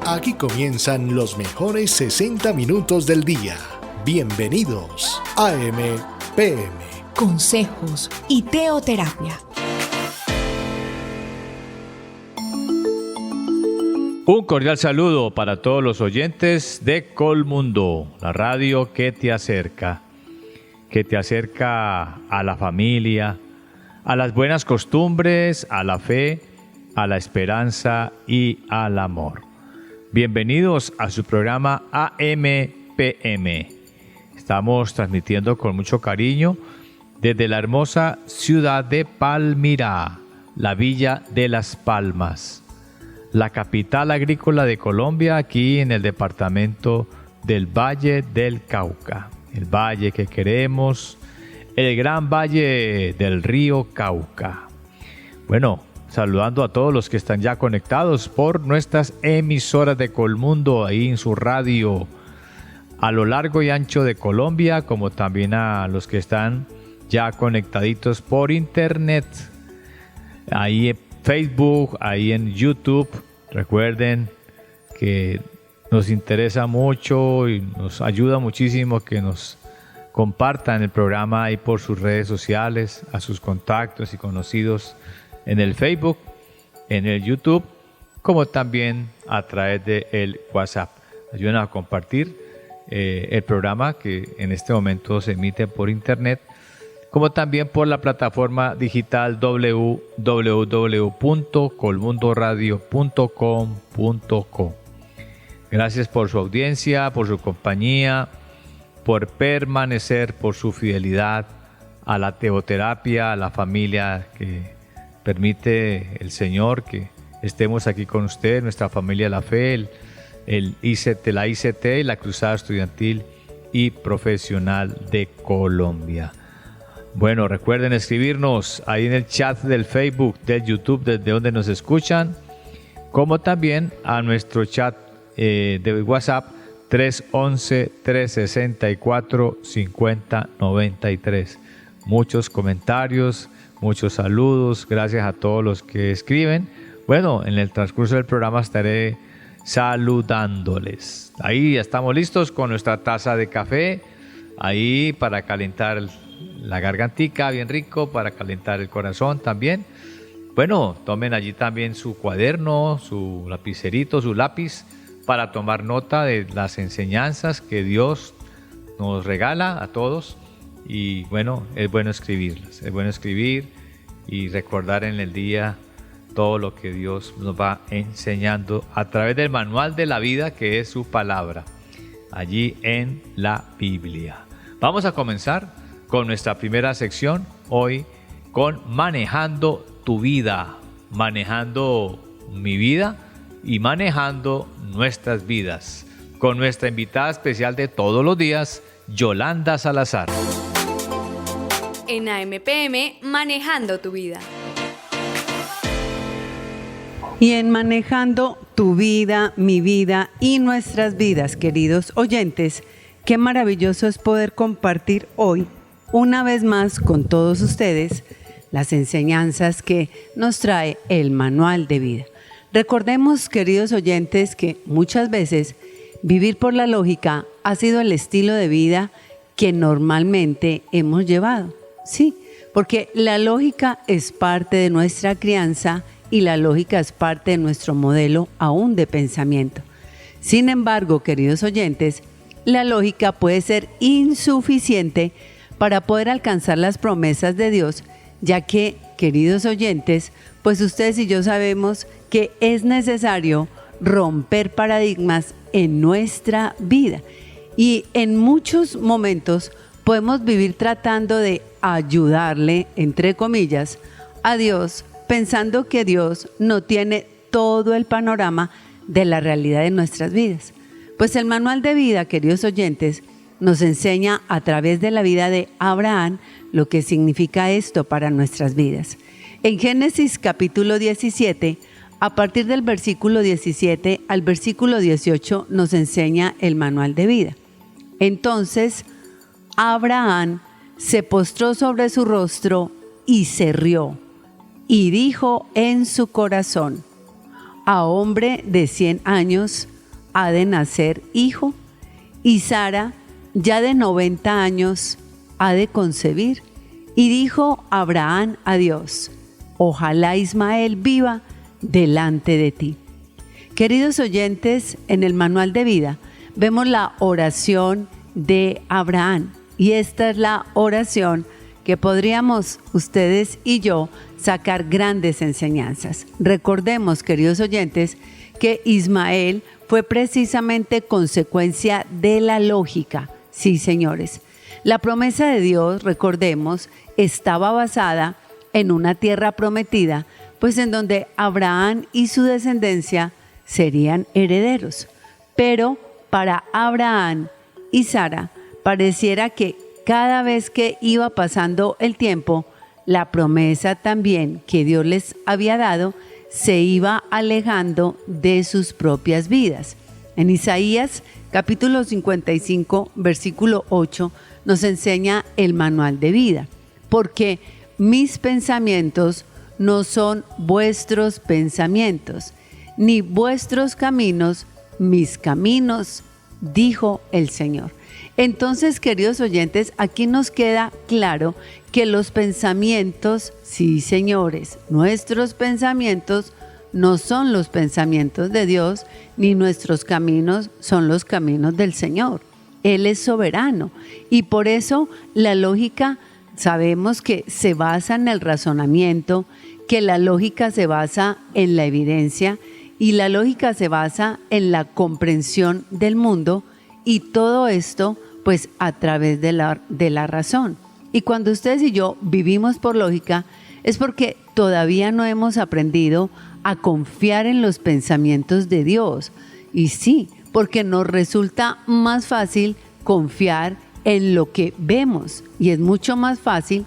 Aquí comienzan los mejores 60 minutos del día. Bienvenidos a AM/PM. Consejos y teoterapia. Un cordial saludo para todos los oyentes de Colmundo, la radio que te acerca a la familia, a las buenas costumbres, a la fe, a la esperanza y al amor. Bienvenidos a su programa AM/PM. Estamos transmitiendo con mucho cariño desde la hermosa ciudad de Palmira, la Villa de las Palmas, la capital agrícola de Colombia, aquí en el departamento del Valle del Cauca. El valle que queremos, el gran valle del río Cauca. Bueno, saludando a todos los que están ya conectados por nuestras emisoras de Colmundo, ahí en su radio, a lo largo y ancho de Colombia, como también a los que están ya conectaditos por internet, ahí en Facebook, ahí en YouTube. Recuerden que nos interesa mucho y nos ayuda muchísimo que nos compartan el programa ahí por sus redes sociales, a sus contactos y conocidos en el Facebook, en el YouTube, como también a través del WhatsApp. Ayuden a compartir el programa que en este momento se emite por internet, como también por la plataforma digital www.colmundoradio.com.co. Gracias por su audiencia, por su compañía, por permanecer, por su fidelidad a la teoterapia, a la familia que permite el Señor que estemos aquí con usted, nuestra familia La Fe, la ICT y la Cruzada Estudiantil y Profesional de Colombia. Bueno, recuerden escribirnos ahí en el chat del Facebook, del YouTube, desde donde nos escuchan, como también a nuestro chat de WhatsApp 311-364-5093. Muchos comentarios, muchos saludos, gracias a todos los que escriben. Bueno, en el transcurso del programa estaré saludándoles. Ahí ya estamos listos con nuestra taza de café, ahí para calentar la gargantica, bien rico, para calentar el corazón también. Bueno, tomen allí también su cuaderno, su lapicerito, su lápiz, para tomar nota de las enseñanzas que Dios nos regala a todos. Y bueno, es bueno escribirlas, es bueno escribir y recordar en el día todo lo que Dios nos va enseñando a través del manual de la vida, que es su palabra, allí en la Biblia. Vamos a comenzar con nuestra primera sección hoy, con Manejando tu vida, manejando mi vida y manejando nuestras vidas, con nuestra invitada especial de todos los días, Yolanda Salazar. En AM/PM, Manejando tu vida. Y en Manejando tu vida, mi vida y nuestras vidas, queridos oyentes, qué maravilloso es poder compartir hoy, una vez más con todos ustedes, las enseñanzas que nos trae el manual de vida. Recordemos, queridos oyentes, que muchas veces vivir por la lógica ha sido el estilo de vida que normalmente hemos llevado. Sí, porque la lógica es parte de nuestra crianza y la lógica es parte de nuestro modelo aún de pensamiento. Sin embargo, queridos oyentes, la lógica puede ser insuficiente para poder alcanzar las promesas de Dios, ya que, queridos oyentes, pues ustedes y yo sabemos que es necesario romper paradigmas en nuestra vida. Y en muchos momentos podemos vivir tratando de ayudarle, entre comillas, a Dios, pensando que Dios no tiene todo el panorama de la realidad de nuestras vidas. Pues el manual de vida, queridos oyentes, nos enseña a través de la vida de Abraham lo que significa esto para nuestras vidas. En Génesis capítulo 17, a partir del versículo 17 al versículo 18 nos enseña el manual de vida. Entonces, Abraham se postró sobre su rostro y se rió, y dijo en su corazón: a hombre de 100 años ha de nacer hijo, y Sara, ya de 90 años, ha de concebir. Y dijo Abraham a Dios: ojalá Ismael viva delante de ti. Queridos oyentes, en el manual de vida vemos la oración de Abraham, y esta es la oración que podríamos ustedes y yo sacar grandes enseñanzas. Recordemos, queridos oyentes, que Ismael fue precisamente consecuencia de la lógica. Sí, señores. La promesa de Dios, recordemos, estaba basada en una tierra prometida, pues en donde Abraham y su descendencia serían herederos. Pero para Abraham y Sara pareciera que cada vez que iba pasando el tiempo, la promesa también que Dios les había dado se iba alejando de sus propias vidas. En Isaías capítulo 55, versículo 8, nos enseña el manual de vida. Porque mis pensamientos no son vuestros pensamientos, ni vuestros caminos mis caminos, dijo el Señor. Entonces, queridos oyentes, aquí nos queda claro que los pensamientos, sí, señores, nuestros pensamientos no son los pensamientos de Dios, ni nuestros caminos son los caminos del Señor. Él es soberano, y por eso la lógica sabemos que se basa en el razonamiento, que la lógica se basa en la evidencia, y la lógica se basa en la comprensión del mundo, y todo esto pues a través de la razón. Y cuando ustedes y yo vivimos por lógica, es porque todavía no hemos aprendido a confiar en los pensamientos de Dios. Y sí, porque nos resulta más fácil confiar en lo que vemos, y es mucho más fácil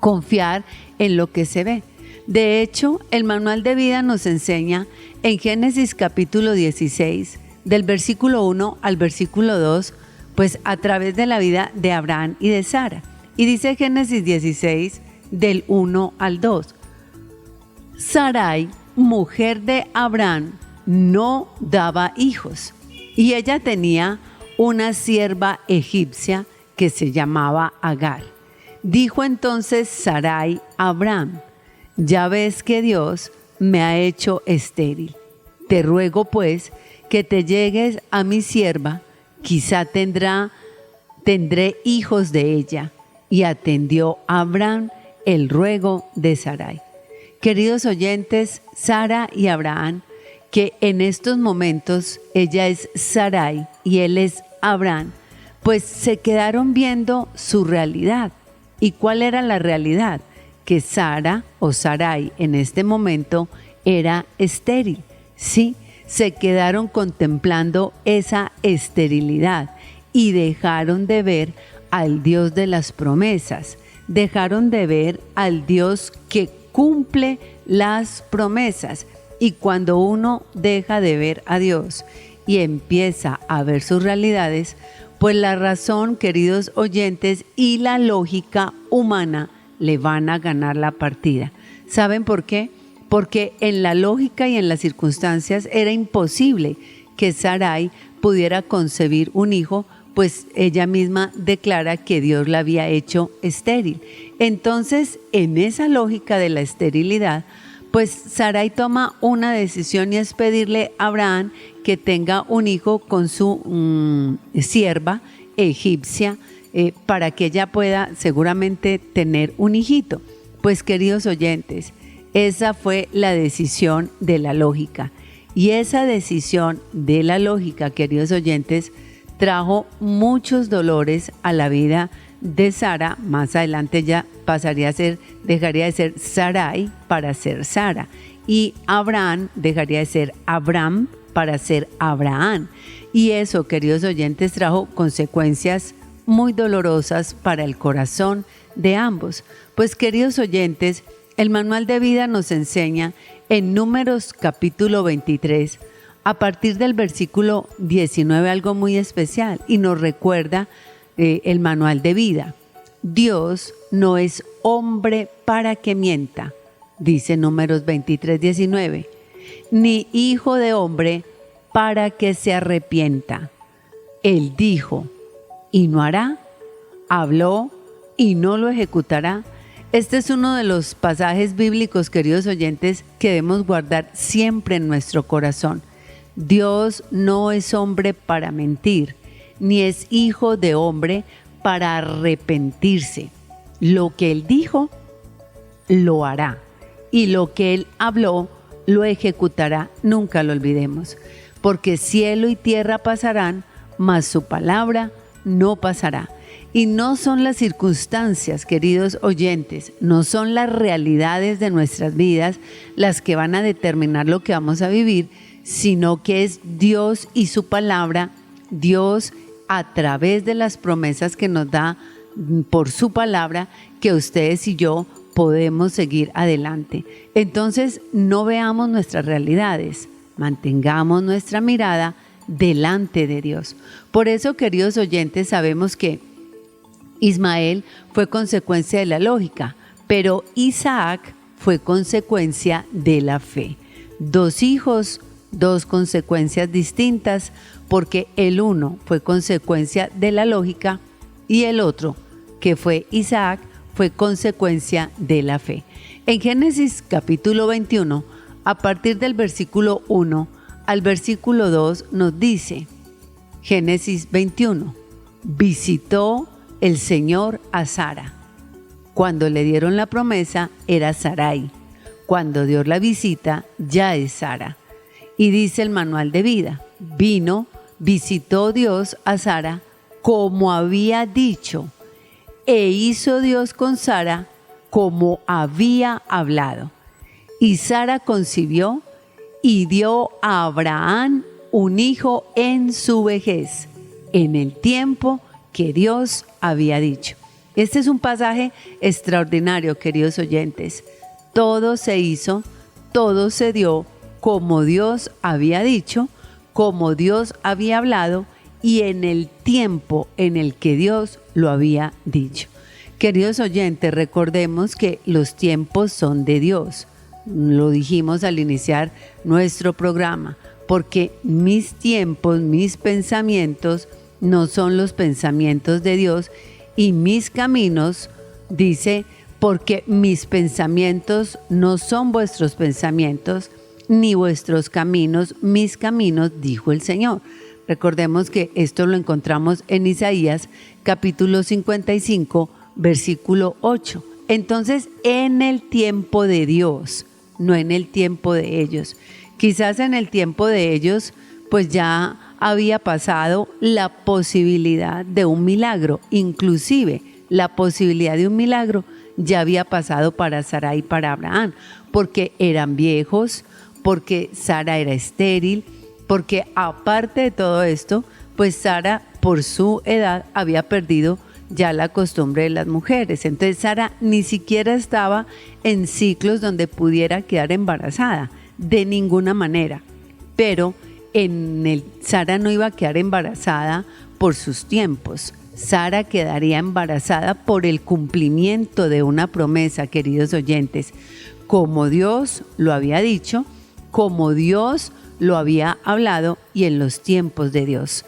confiar en lo que se ve. De hecho, el manual de vida nos enseña en Génesis capítulo 16, del versículo 1 al versículo 2, pues a través de la vida de Abraham y de Sara. Y dice Génesis 16, del 1 al 2. Sarai, mujer de Abraham, no daba hijos, y ella tenía una sierva egipcia que se llamaba Agar. Dijo entonces Sarai a Abraham: ya ves que Dios me ha hecho estéril. Te ruego pues que te llegues a mi sierva, quizá tendré hijos de ella. Y atendió Abraham el ruego de Sarai. Queridos oyentes, Sara y Abraham, que en estos momentos ella es Sarai y él es Abraham, pues se quedaron viendo su realidad. ¿Y cuál era la realidad? Que Sara o Sarai en este momento era estéril. Sí, se quedaron contemplando esa esterilidad y dejaron de ver al Dios de las promesas, dejaron de ver al Dios que cumple las promesas. Y cuando uno deja de ver a Dios y empieza a ver sus realidades, pues la razón, queridos oyentes, y la lógica humana le van a ganar la partida. ¿Saben por qué? Porque en la lógica y en las circunstancias era imposible que Sarai pudiera concebir un hijo, pues ella misma declara que Dios la había hecho estéril. Entonces, en esa lógica de la esterilidad, pues Sarai toma una decisión, y es pedirle a Abraham que tenga un hijo con su sierva egipcia, para que ella pueda seguramente tener un hijito. Pues, queridos oyentes, esa fue la decisión de la lógica. Y esa decisión de la lógica, queridos oyentes, trajo muchos dolores a la vida de Sara. Más adelante ya dejaría de ser Sarai para ser Sara. Y Abraham dejaría de ser Abram para ser Abraham. Y eso, queridos oyentes, trajo consecuencias muy dolorosas para el corazón de ambos. Pues, queridos oyentes, el manual de vida nos enseña en Números capítulo 23, a partir del versículo 19, algo muy especial, y nos recuerda el manual de vida. Dios no es hombre para que mienta, dice Números 23, 19, ni hijo de hombre para que se arrepienta. Él dijo y no hará, habló y no lo ejecutará. Este es uno de los pasajes bíblicos, queridos oyentes, que debemos guardar siempre en nuestro corazón. Dios no es hombre para mentir, ni es hijo de hombre para arrepentirse. Lo que Él dijo, lo hará. Y lo que Él habló, lo ejecutará. Nunca lo olvidemos. Porque cielo y tierra pasarán, mas su palabra no pasará. Y no son las circunstancias, queridos oyentes, no son las realidades de nuestras vidas las que van a determinar lo que vamos a vivir, sino que es Dios y su palabra, Dios a través de las promesas que nos da por su palabra, que ustedes y yo podemos seguir adelante. Entonces, no veamos nuestras realidades, mantengamos nuestra mirada delante de Dios. Por eso, queridos oyentes, sabemos que Ismael fue consecuencia de la lógica, pero Isaac fue consecuencia de la fe. Dos hijos, dos consecuencias distintas, porque el uno fue consecuencia de la lógica y el otro, que fue Isaac, fue consecuencia de la fe. En Génesis capítulo 21, a partir del versículo 1 al versículo 2 nos dice, Génesis 21, visitó el Señor a Sara. Cuando le dieron la promesa era Sarai. Cuando dio la visita ya es Sara. Y dice el manual de vida, vino, visitó Dios a Sara como había dicho, e hizo Dios con Sara como había hablado. Y Sara concibió y dio a Abraham un hijo en su vejez, en el tiempo que Dios había dicho. Este es un pasaje extraordinario, queridos oyentes. Todo se hizo, todo se dio como Dios había dicho, como Dios había hablado y en el tiempo en el que Dios lo había dicho. Queridos oyentes, recordemos que los tiempos son de Dios. Lo dijimos al iniciar nuestro programa, porque mis tiempos, mis pensamientos no son los pensamientos de Dios y mis caminos, dice, porque mis pensamientos no son vuestros pensamientos, ni vuestros caminos, mis caminos, dijo el Señor. Recordemos que esto lo encontramos en Isaías capítulo 55, versículo 8. Entonces, en el tiempo de Dios, no en el tiempo de ellos. Quizás en el tiempo de ellos, pues ya había pasado la posibilidad de un milagro, inclusive la posibilidad de un milagro ya había pasado para Sara y para Abraham, porque eran viejos, porque Sara era estéril, porque aparte de todo esto, pues Sara por su edad había perdido ya la costumbre de las mujeres. Entonces Sara ni siquiera estaba en ciclos donde pudiera quedar embarazada, de ninguna manera, pero Sara no iba a quedar embarazada por sus tiempos. Sara quedaría embarazada por el cumplimiento de una promesa, queridos oyentes, como Dios lo había dicho, como Dios lo había hablado y en los tiempos de Dios.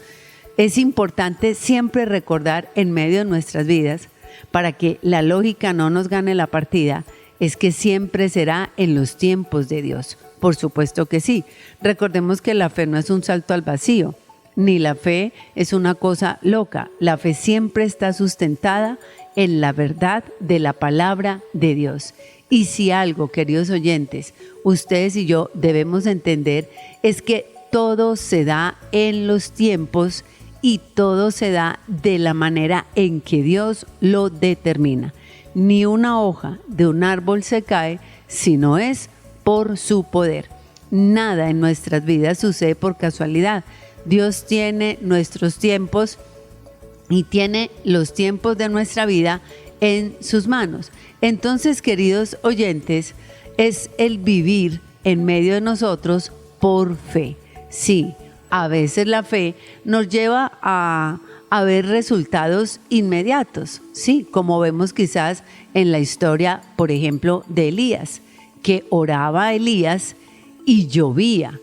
Es importante siempre recordar en medio de nuestras vidas, para que la lógica no nos gane la partida, es que siempre será en los tiempos de Dios. Por supuesto que sí. Recordemos que la fe no es un salto al vacío, ni la fe es una cosa loca. La fe siempre está sustentada en la verdad de la palabra de Dios. Y si algo, queridos oyentes, ustedes y yo debemos entender, es que todo se da en los tiempos y todo se da de la manera en que Dios lo determina. Ni una hoja de un árbol se cae si no es por su poder. Nada en nuestras vidas sucede por casualidad. Dios tiene nuestros tiempos y tiene los tiempos de nuestra vida en sus manos. Entonces, queridos oyentes, es el vivir en medio de nosotros por fe. Sí, a veces la fe nos lleva a ver resultados inmediatos, sí, como vemos quizás en la historia, por ejemplo, de Elías, que oraba a Elías y llovía.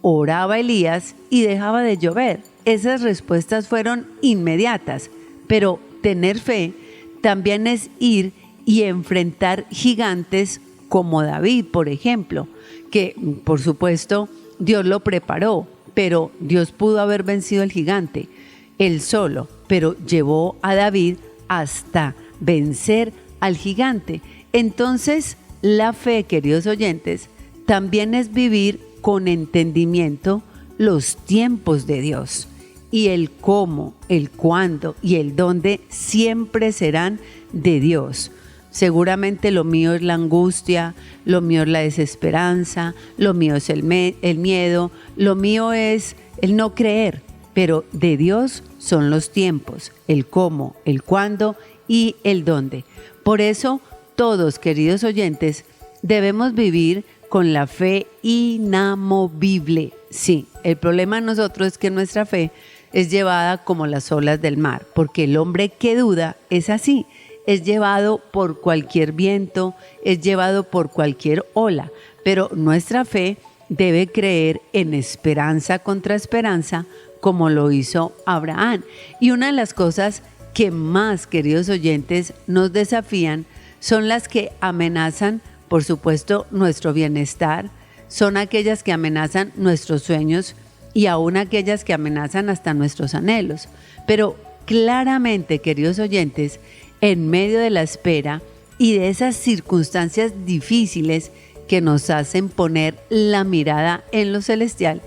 oraba Elías y dejaba de llover. Esas respuestas fueron inmediatas, pero tener fe también es ir y enfrentar gigantes como David, por ejemplo, que por supuesto Dios lo preparó, pero Dios pudo haber vencido al gigante él solo, pero llevó a David hasta vencer al gigante. Entonces, la fe, queridos oyentes, también es vivir con entendimiento los tiempos de Dios. Y el cómo, el cuándo y el dónde siempre serán de Dios. Seguramente lo mío es la angustia, lo mío es la desesperanza, lo mío es el miedo, lo mío es el no creer. Pero de Dios son los tiempos, el cómo, el cuándo y el dónde. Por eso, todos, queridos oyentes, debemos vivir con la fe inamovible. Sí, el problema de nosotros es que nuestra fe es llevada como las olas del mar, porque el hombre que duda es así, es llevado por cualquier viento, es llevado por cualquier ola, pero nuestra fe debe creer en esperanza contra esperanza, como lo hizo Abraham. Y una de las cosas que más, queridos oyentes, nos desafían son las que amenazan, por supuesto, nuestro bienestar, son aquellas que amenazan nuestros sueños y aún aquellas que amenazan hasta nuestros anhelos. Pero claramente, queridos oyentes, en medio de la espera y de esas circunstancias difíciles que nos hacen poner la mirada en lo celestial,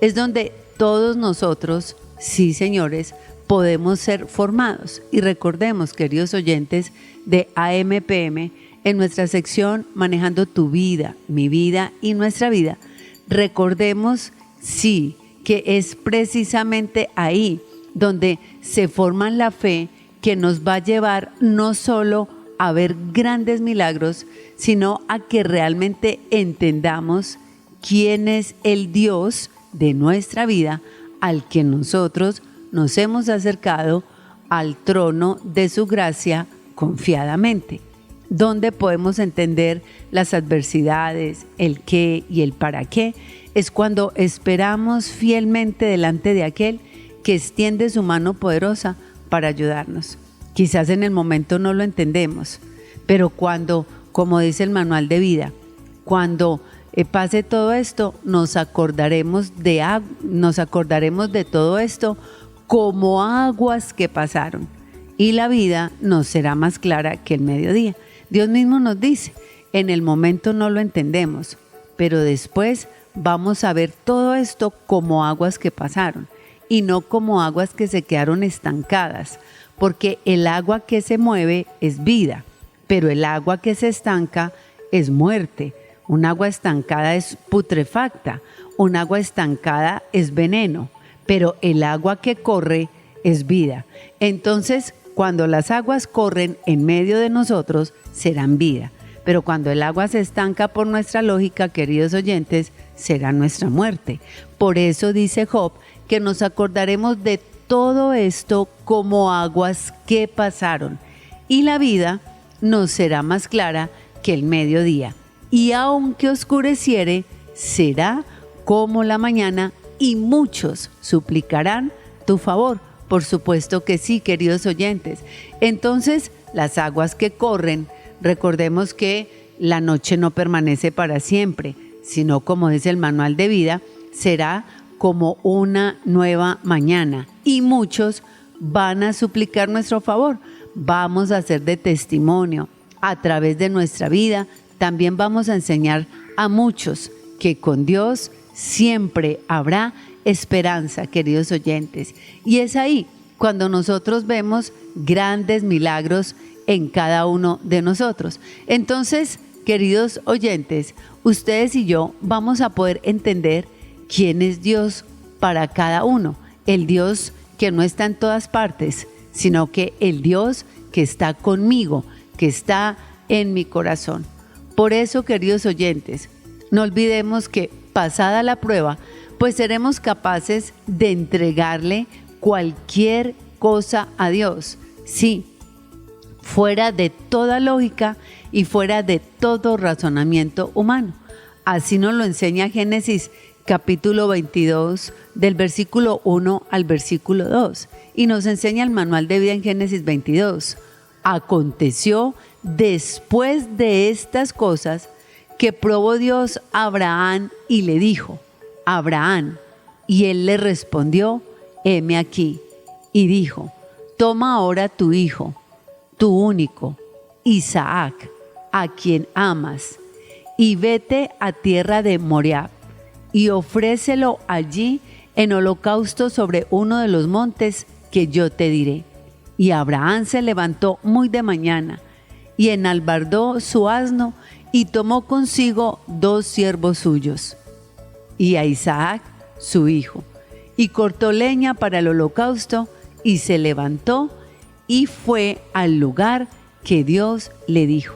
es donde todos nosotros, sí señores, podemos ser formados. Y recordemos, queridos oyentes de AMPM, en nuestra sección Manejando tu vida, mi vida y nuestra vida, recordemos, sí, que es precisamente ahí donde se forma la fe que nos va a llevar no solo a ver grandes milagros, sino a que realmente entendamos quién es el Dios de nuestra vida al que nosotros nos hemos acercado al trono de su gracia confiadamente. Donde podemos entender las adversidades, el qué y el para qué, es cuando esperamos fielmente delante de aquel que extiende su mano poderosa para ayudarnos. Quizás en el momento no lo entendemos, pero cuando, como dice el manual de vida, cuando pase todo esto, nos acordaremos de todo esto como aguas que pasaron, y la vida nos será más clara que el mediodía. Dios mismo nos dice, en el momento no lo entendemos, pero después vamos a ver todo esto como aguas que pasaron y no como aguas que se quedaron estancadas, porque el agua que se mueve es vida, pero el agua que se estanca es muerte. Un agua estancada es putrefacta, un agua estancada es veneno, pero el agua que corre es vida. Entonces, cuando las aguas corren en medio de nosotros, serán vida. Pero cuando el agua se estanca por nuestra lógica, queridos oyentes, será nuestra muerte. Por eso dice Job que nos acordaremos de todo esto como aguas que pasaron. Y la vida nos será más clara que el mediodía. Y aunque oscureciere, será como la mañana y muchos suplicarán tu favor. Por supuesto que sí, queridos oyentes. Entonces, las aguas que corren, recordemos que la noche no permanece para siempre, sino como dice el manual de vida, será como una nueva mañana. Y muchos van a suplicar nuestro favor. Vamos a ser de testimonio a través de nuestra vida. También vamos a enseñar a muchos que con Dios siempre habrá esperanza, queridos oyentes. Y es ahí cuando nosotros vemos grandes milagros en cada uno de nosotros. Entonces, queridos oyentes, ustedes y yo vamos a poder entender quién es Dios para cada uno. El Dios que no está en todas partes, sino que el Dios que está conmigo, que está en mi corazón. Por eso, queridos oyentes, no olvidemos que pasada la prueba, pues seremos capaces de entregarle cualquier cosa a Dios. Sí, fuera de toda lógica y fuera de todo razonamiento humano. Así nos lo enseña Génesis capítulo 22, del versículo 1 al versículo 2, y nos enseña el manual de vida en Génesis 22. Aconteció después de estas cosas que probó Dios a Abraham y le dijo: Abraham. Y él le respondió: heme aquí. Y dijo: toma ahora tu hijo, tu único, Isaac, a quien amas, y vete a tierra de Moriah, y ofrécelo allí en holocausto sobre uno de los montes que yo te diré. Y Abraham se levantó muy de mañana, y enalbardó su asno, y tomó consigo 2 siervos suyos, y a Isaac su hijo, y cortó leña para el holocausto, y se levantó y fue al lugar que Dios le dijo.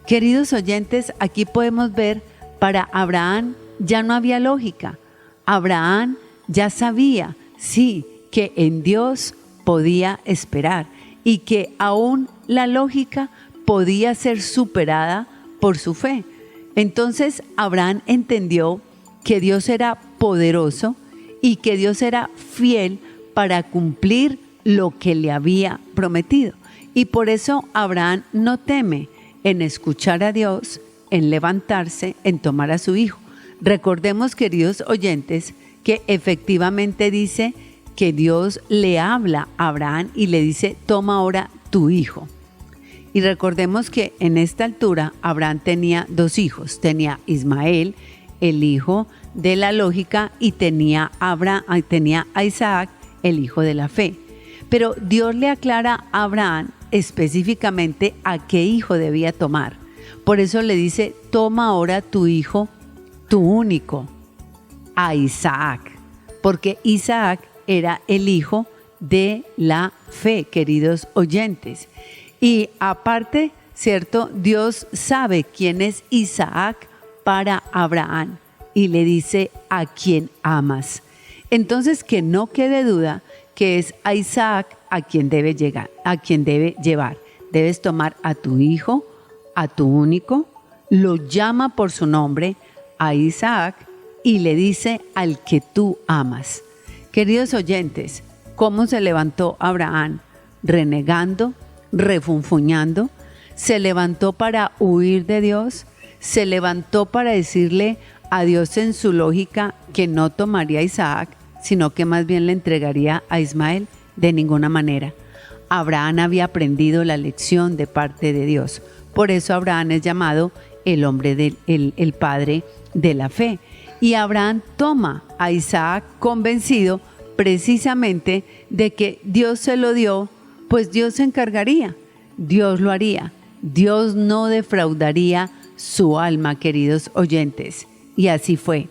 Queridos oyentes, aquí podemos ver, para Abraham ya no había lógica. Abraham ya sabía, sí, que en Dios podía esperar y que aún la lógica podía ser superada por su fe. Entonces Abraham entendió que Dios era poderoso y que Dios era fiel para cumplir lo que le había prometido. Y por eso Abraham no teme en escuchar a Dios, en levantarse, en tomar a su hijo. Recordemos, queridos oyentes, que efectivamente dice que Dios le habla a Abraham y le dice: toma ahora tu hijo. Y recordemos que en esta altura Abraham tenía 2 hijos, tenía Ismael, el hijo de la lógica, y tenía a Isaac, el hijo de la fe. Pero Dios le aclara a Abraham específicamente a qué hijo debía tomar. Por eso le dice: toma ahora tu hijo, tu único, a Isaac, porque Isaac era el hijo de la fe, queridos oyentes. Y aparte, ¿cierto? Dios sabe quién es Isaac para Abraham y le dice: a quien amas. Entonces, que no quede duda que es a Isaac a quien debe llevar. Debes tomar a tu hijo, a tu único, lo llama por su nombre, a Isaac, y le dice: al que tú amas. Queridos oyentes, ¿cómo se levantó Abraham? Renegando, refunfuñando. Se levantó para huir de Dios. Se levantó para decirle a Dios en su lógica que no tomaría a Isaac, sino que más bien le entregaría a Ismael. De ninguna manera. Abraham había aprendido la lección de parte de Dios. Por eso Abraham es llamado el hombre el padre de la fe. Y Abraham toma a Isaac convencido precisamente de que Dios se lo dio, pues Dios se encargaría, Dios lo haría, Dios no defraudaría su alma, queridos oyentes. Y así fue.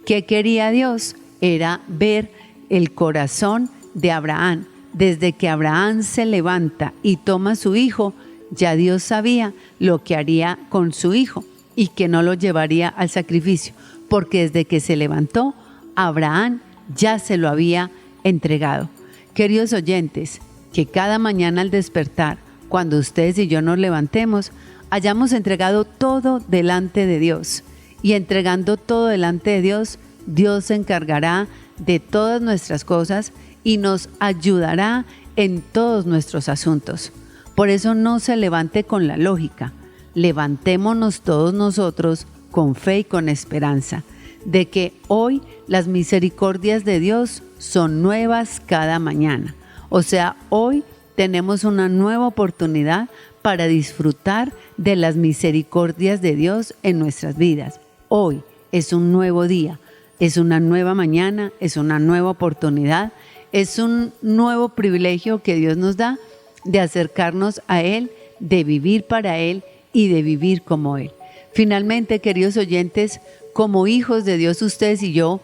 ¿Qué quería Dios? Era ver el corazón de Abraham. Desde que Abraham se levanta y toma a su hijo, ya Dios sabía lo que haría con su hijo y que no lo llevaría al sacrificio, porque desde que se levantó, Abraham ya se lo había entregado. Queridos oyentes, que cada mañana al despertar, cuando ustedes y yo nos levantemos, hayamos entregado todo delante de Dios. Y entregando todo delante de Dios, Dios se encargará de todas nuestras cosas y nos ayudará en todos nuestros asuntos. Por eso no se levante con la lógica. Levantémonos todos nosotros con fe y con esperanza de que hoy las misericordias de Dios son nuevas cada mañana. O sea, hoy tenemos una nueva oportunidad para disfrutar de las misericordias de Dios en nuestras vidas. Hoy es un nuevo día, es una nueva mañana, es una nueva oportunidad, es un nuevo privilegio que Dios nos da de acercarnos a Él, de vivir para Él y de vivir como Él. Finalmente, queridos oyentes, como hijos de Dios, ustedes y yo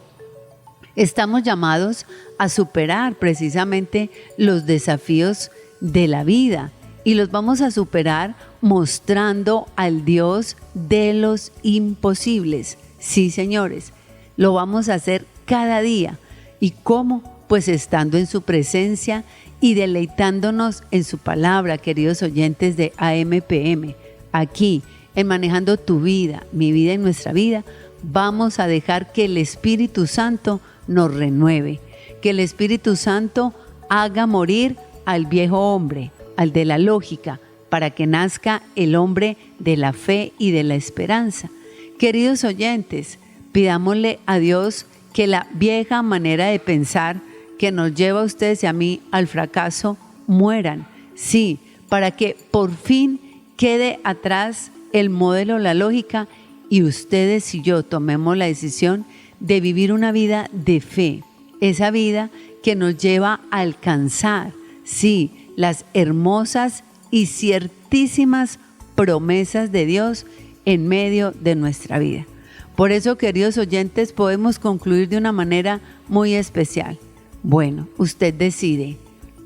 estamos llamados a superar precisamente los desafíos de la vida y los vamos a superar mostrando al Dios de los imposibles. Sí, señores, lo vamos a hacer cada día. ¿Y cómo? Pues estando en su presencia y deleitándonos en su palabra, queridos oyentes de AMPM. Aquí, en Manejando tu Vida, mi vida y nuestra vida, vamos a dejar que el Espíritu Santo nos renueve, que el Espíritu Santo haga morir al viejo hombre, al de la lógica, para que nazca el hombre de la fe y de la esperanza. Queridos oyentes, pidámosle a Dios que la vieja manera de pensar que nos lleva a ustedes y a mí al fracaso mueran. Sí, para que por fin quede atrás el modelo, la lógica, y ustedes y yo tomemos la decisión de vivir una vida de fe, esa vida que nos lleva a alcanzar, sí, las hermosas y ciertísimas promesas de Dios en medio de nuestra vida. Por eso, queridos oyentes, podemos concluir de una manera muy especial. Bueno, usted decide,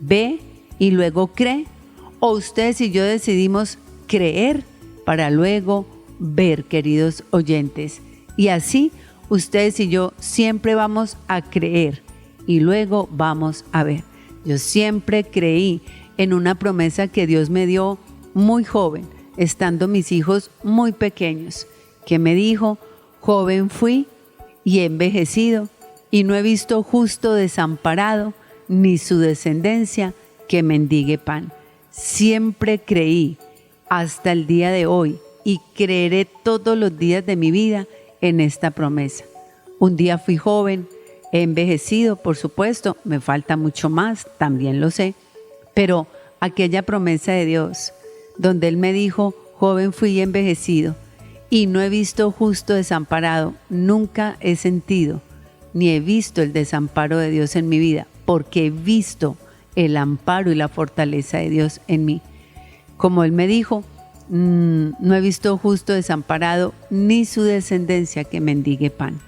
ve y luego cree, o ustedes y yo decidimos creer para luego ver, queridos oyentes. Y así, ustedes y yo siempre vamos a creer y luego vamos a ver. Yo siempre creí en una promesa que Dios me dio muy joven, estando mis hijos muy pequeños, que me dijo: joven fui y he envejecido, y no he visto justo desamparado, ni su descendencia que mendigue pan. Siempre creí hasta el día de hoy y creeré todos los días de mi vida en esta promesa. Un día fui joven, he envejecido, por supuesto, me falta mucho más, también lo sé, pero aquella promesa de Dios, donde Él me dijo: joven fui y envejecido, y no he visto justo desamparado, nunca he sentido ni he visto el desamparo de Dios en mi vida, porque he visto el amparo y la fortaleza de Dios en mí. Como Él me dijo, no he visto justo desamparado, ni su descendencia que mendigue pan.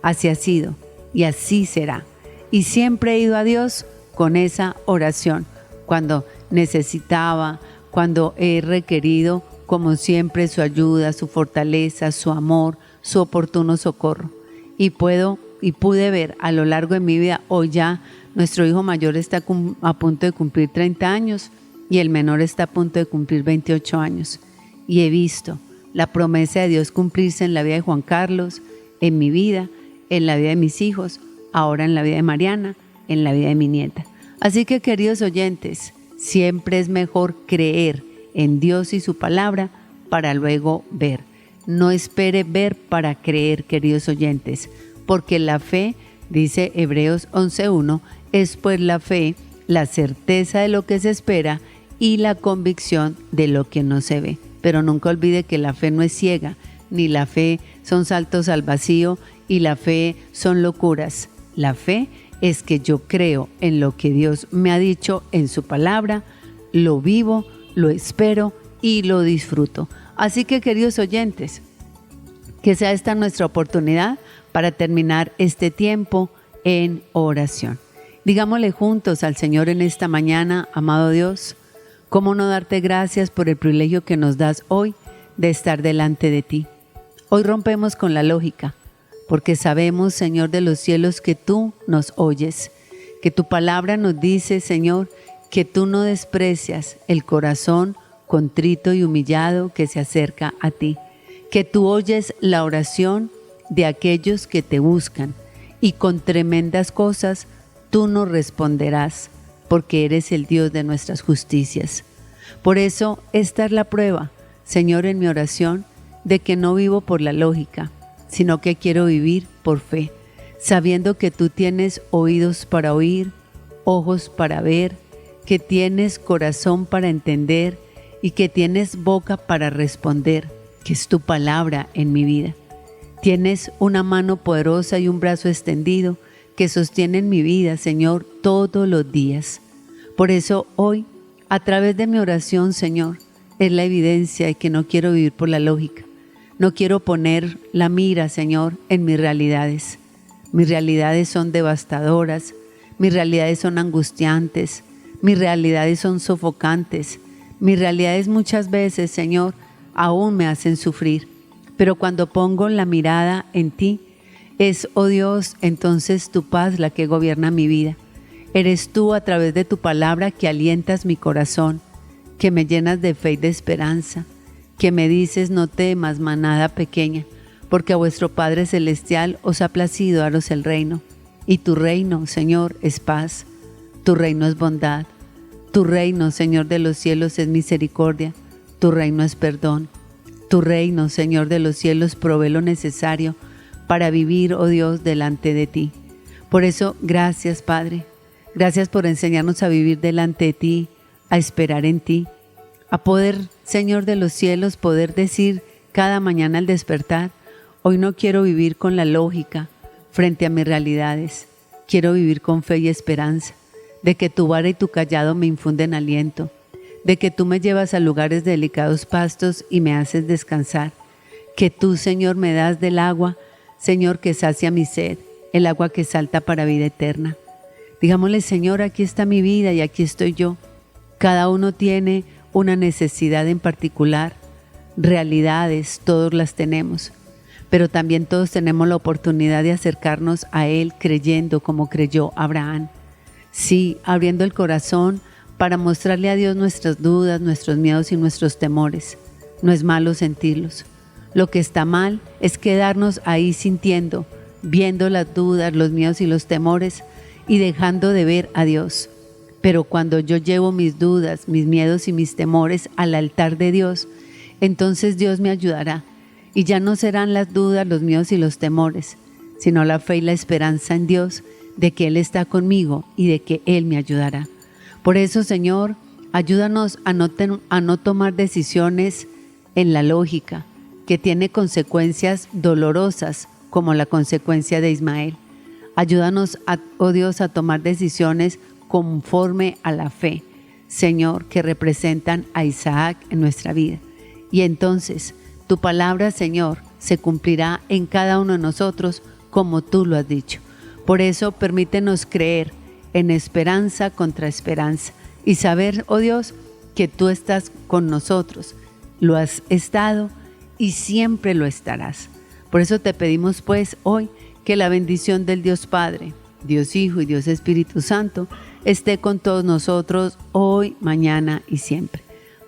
Así ha sido y así será. Y siempre he ido a Dios con esa oración, cuando necesitaba, cuando he requerido, como siempre, su ayuda, su fortaleza, su amor, su oportuno socorro. Y pude ver a lo largo de mi vida, hoy ya nuestro hijo mayor está a punto de cumplir 30 años y el menor está a punto de cumplir 28 años. Y he visto la promesa de Dios cumplirse en la vida de Juan Carlos, en mi vida, en la vida de mis hijos, ahora en la vida de Mariana, en la vida de mi nieta. Así que, queridos oyentes, siempre es mejor creer en Dios y su palabra para luego ver. No espere ver para creer, queridos oyentes, porque la fe, dice Hebreos 11:1, es pues la fe, la certeza de lo que se espera y la convicción de lo que no se ve. Pero nunca olvide que la fe no es ciega, ni la fe son saltos al vacío y la fe son locuras. La fe es que yo creo en lo que Dios me ha dicho en su palabra, lo vivo, lo espero y lo disfruto. Así que, queridos oyentes, que sea esta nuestra oportunidad para terminar este tiempo en oración. Digámosle juntos al Señor en esta mañana: amado Dios, ¿cómo no darte gracias por el privilegio que nos das hoy de estar delante de ti? Hoy rompemos con la lógica, porque sabemos, Señor de los cielos, que tú nos oyes, que tu palabra nos dice, Señor, que tú no desprecias el corazón contrito y humillado que se acerca a ti, que tú oyes la oración de aquellos que te buscan y con tremendas cosas tú nos responderás, porque eres el Dios de nuestras justicias. Por eso esta es la prueba, Señor, en mi oración, de que no vivo por la lógica, sino que quiero vivir por fe, sabiendo que tú tienes oídos para oír, ojos para ver, que tienes corazón para entender y que tienes boca para responder, que es tu palabra en mi vida. Tienes una mano poderosa y un brazo extendido que sostienen mi vida, Señor, todos los días. Por eso hoy, a través de mi oración, Señor, es la evidencia de que no quiero vivir por la lógica. No quiero poner la mira, Señor, en mis realidades. Mis realidades son devastadoras, mis realidades son angustiantes, mis realidades son sofocantes. Mis realidades muchas veces, Señor, aún me hacen sufrir. Pero cuando pongo la mirada en ti, es, oh Dios, entonces tu paz la que gobierna mi vida. Eres tú a través de tu palabra que alientas mi corazón, que me llenas de fe y de esperanza, que me dices: no temas, manada pequeña, porque a vuestro Padre Celestial os ha placido daros el reino. Y tu reino, Señor, es paz, tu reino es bondad, tu reino, Señor de los cielos, es misericordia, tu reino es perdón, tu reino, Señor de los cielos, provee lo necesario para vivir, oh Dios, delante de ti. Por eso, gracias, Padre, gracias por enseñarnos a vivir delante de ti, a esperar en ti, a poder, Señor de los cielos, poder decir cada mañana al despertar: hoy no quiero vivir con la lógica frente a mis realidades, quiero vivir con fe y esperanza, de que tu vara y tu cayado me infunden aliento, de que tú me llevas a lugares de delicados pastos y me haces descansar, que tú, Señor, me das del agua, Señor, que sacia mi sed, el agua que salta para vida eterna. Digámosle: Señor, aquí está mi vida y aquí estoy yo. Cada uno tiene una necesidad en particular, realidades, todos las tenemos, pero también todos tenemos la oportunidad de acercarnos a Él creyendo como creyó Abraham. Sí, abriendo el corazón para mostrarle a Dios nuestras dudas, nuestros miedos y nuestros temores. No es malo sentirlos. Lo que está mal es quedarnos ahí sintiendo, viendo las dudas, los miedos y los temores y dejando de ver a Dios. Pero cuando yo llevo mis dudas, mis miedos y mis temores al altar de Dios, entonces Dios me ayudará. Y ya no serán las dudas, los miedos y los temores, sino la fe y la esperanza en Dios, de que Él está conmigo y de que Él me ayudará. Por eso, Señor, ayúdanos a no tomar decisiones en la lógica, que tiene consecuencias dolorosas, como la consecuencia de Ismael. Ayúdanos, oh Dios, a tomar decisiones conforme a la fe, Señor, que representan a Isaac en nuestra vida. Y entonces, tu palabra, Señor, se cumplirá en cada uno de nosotros como tú lo has dicho. Por eso, permítenos creer en esperanza contra esperanza y saber, oh Dios, que tú estás con nosotros. Lo has estado y siempre lo estarás. Por eso te pedimos, pues, hoy que la bendición del Dios Padre, Dios Hijo y Dios Espíritu Santo esté con todos nosotros hoy, mañana y siempre.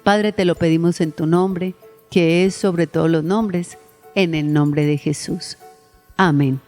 Padre, te lo pedimos en tu nombre, que es sobre todos los nombres, en el nombre de Jesús. Amén.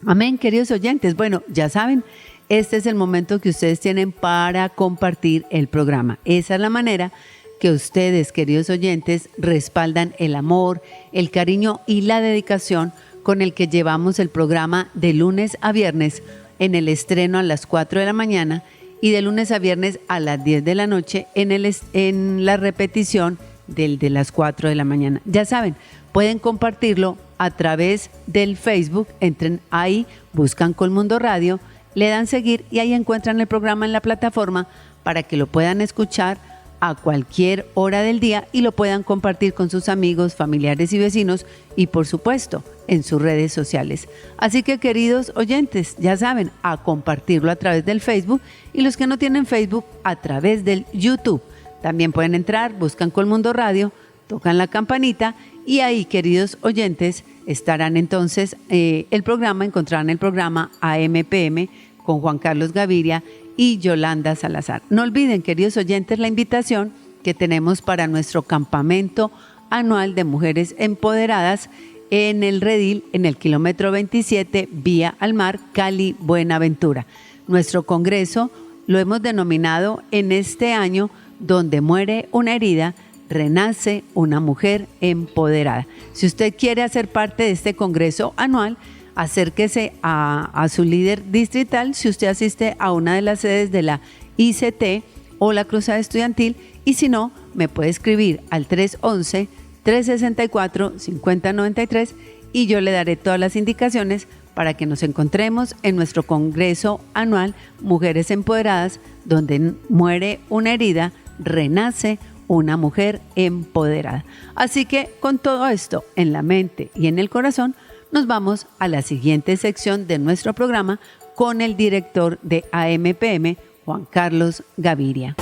Amén, queridos oyentes. Bueno, ya saben, este es el momento que ustedes tienen para compartir el programa. Esa es la manera que ustedes, queridos oyentes, respaldan el amor, el cariño y la dedicación con el que llevamos el programa de lunes a viernes, en el estreno a las 4 de la mañana y de lunes a viernes a las 10 de la noche en la repetición del de las 4 de la mañana. Ya saben, pueden compartirlo a través del Facebook. Entren ahí, buscan Colmundo Radio, le dan seguir y ahí encuentran el programa en la plataforma para que lo puedan escuchar a cualquier hora del día y lo puedan compartir con sus amigos, familiares y vecinos y, por supuesto, en sus redes sociales. Así que, queridos oyentes, ya saben, a compartirlo a través del Facebook y los que no tienen Facebook, a través del YouTube. También pueden entrar, buscan Colmundo Radio, tocan la campanita y ahí, queridos oyentes, estarán entonces encontrarán el programa AMPM con Juan Carlos Gaviria y Yolanda Salazar. No olviden, queridos oyentes, la invitación que tenemos para nuestro campamento anual de mujeres empoderadas en el Redil, en el kilómetro 27, vía al mar, Cali, Buenaventura. Nuestro congreso lo hemos denominado en este año Donde muere una herida, renace una mujer empoderada. Si usted quiere hacer parte de este congreso anual, acérquese a su líder distrital si usted asiste a una de las sedes de la ICT o la Cruzada Estudiantil, y si no, me puede escribir al 311-364-5093 y yo le daré todas las indicaciones para que nos encontremos en nuestro congreso anual Mujeres Empoderadas, donde muere una herida, renace una mujer empoderada. Así que con todo esto en la mente y en el corazón, nos vamos a la siguiente sección de nuestro programa con el director de AMPM, Juan Carlos Gaviria.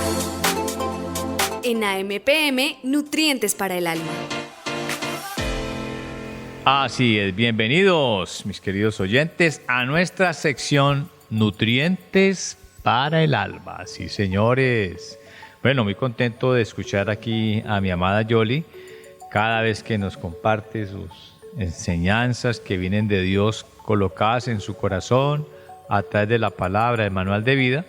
En AMPM, nutrientes para el alma. Así es, bienvenidos, mis queridos oyentes, a nuestra sección Nutrientes para el alma. Sí, señores. Bueno, muy contento de escuchar aquí a mi amada Yoli cada vez que nos comparte sus enseñanzas que vienen de Dios colocadas en su corazón a través de la palabra, el manual de vida,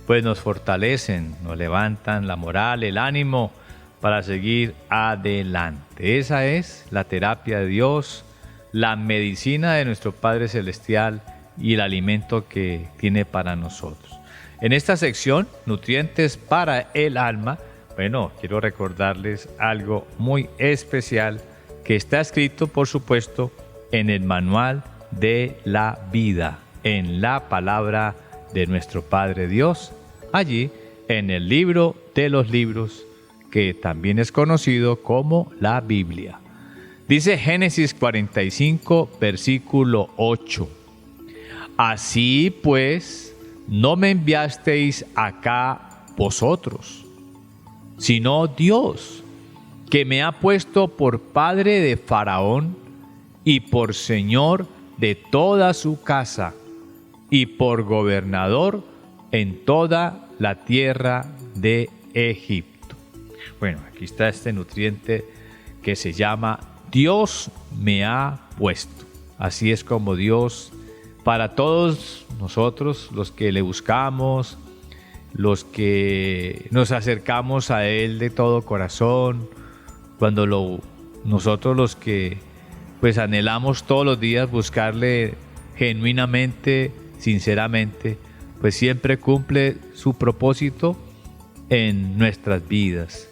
pues nos fortalecen, nos levantan la moral, el ánimo para seguir adelante. Esa es la terapia de Dios, la medicina de nuestro Padre Celestial y el alimento que tiene para nosotros. En esta sección, nutrientes para el alma, bueno, quiero recordarles algo muy especial que está escrito, por supuesto, en el manual de la vida, en la palabra de nuestro Padre Dios, allí en el libro de los libros, que también es conocido como la Biblia. Dice Génesis 45, versículo 8. Así pues, no me enviasteis acá vosotros, sino Dios, que me ha puesto por padre de Faraón y por señor de toda su casa y por gobernador en toda la tierra de Egipto. Bueno, aquí está este nutriente que se llama Dios me ha puesto. Así es como Dios, para todos nosotros, los que le buscamos, los que nos acercamos a Él de todo corazón, nosotros los que pues anhelamos todos los días buscarle genuinamente, sinceramente, pues siempre cumple su propósito en nuestras vidas,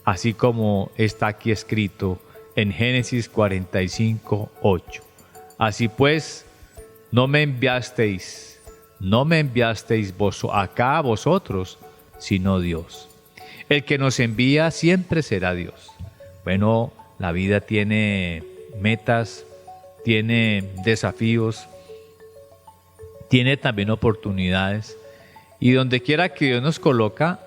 así como está aquí escrito en Génesis 45, 8. Así pues, no me enviasteis acá a vosotros, sino Dios. El que nos envía siempre será Dios. Bueno, la vida tiene metas, tiene desafíos, tiene también oportunidades, y donde quiera que Dios nos coloca,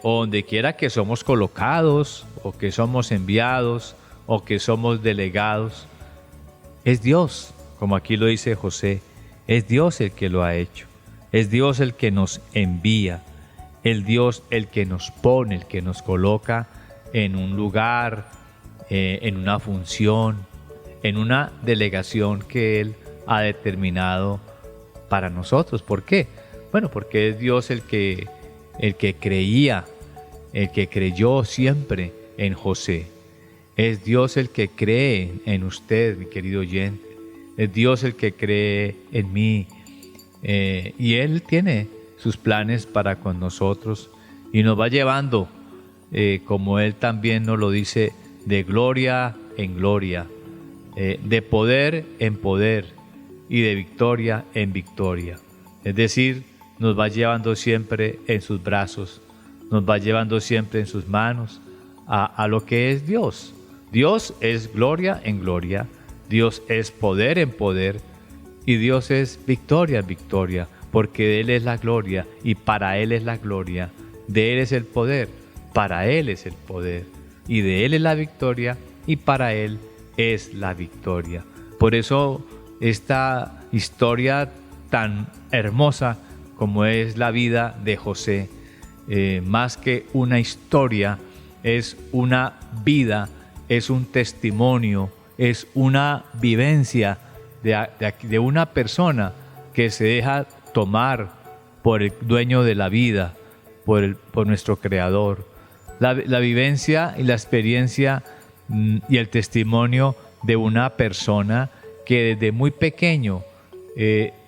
o donde quiera que somos colocados, o que somos enviados, o que somos delegados, es Dios, como aquí lo dice José, es Dios el que lo ha hecho, es Dios el que nos envía, el Dios el que nos pone, el que nos coloca en un lugar, en una función, en una delegación que Él ha determinado para nosotros. ¿Por qué? Bueno, porque es Dios el que creía, el que creyó siempre en José. Es Dios el que cree en usted, mi querido oyente. Es Dios el que cree en mí. Y Él tiene sus planes para con nosotros y nos va llevando, como Él también nos lo dice, de gloria en gloria, de poder en poder y de victoria en victoria. Es decir, nos va llevando siempre en sus brazos, nos va llevando siempre en sus manos a lo que es Dios. Dios es gloria en gloria, Dios es poder en poder y Dios es victoria en victoria, porque de Él es la gloria y para Él es la gloria, de Él es el poder, para Él es el poder, y de Él es la victoria y para Él es la victoria. Por eso esta historia tan hermosa como es la vida de José, más que una historia, es una vida, es un testimonio, es una vivencia de una persona que se deja tomar por el dueño de la vida, por nuestro Creador. La vivencia y la experiencia y el testimonio de una persona que desde muy pequeño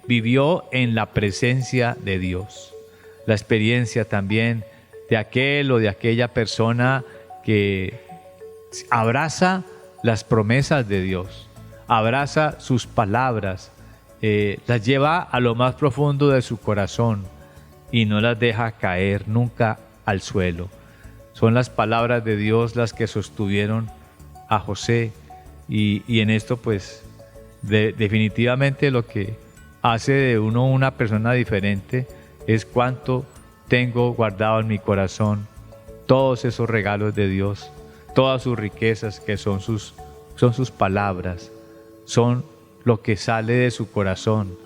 vivió en la presencia de Dios. La experiencia también de aquel o de aquella persona que abraza las promesas de Dios, abraza sus palabras, las lleva a lo más profundo de su corazón y no las deja caer nunca al suelo. Son las palabras de Dios las que sostuvieron a José y en esto pues definitivamente lo que hace de uno una persona diferente es cuánto tengo guardado en mi corazón todos esos regalos de Dios, todas sus riquezas que son sus palabras, son lo que sale de su corazón,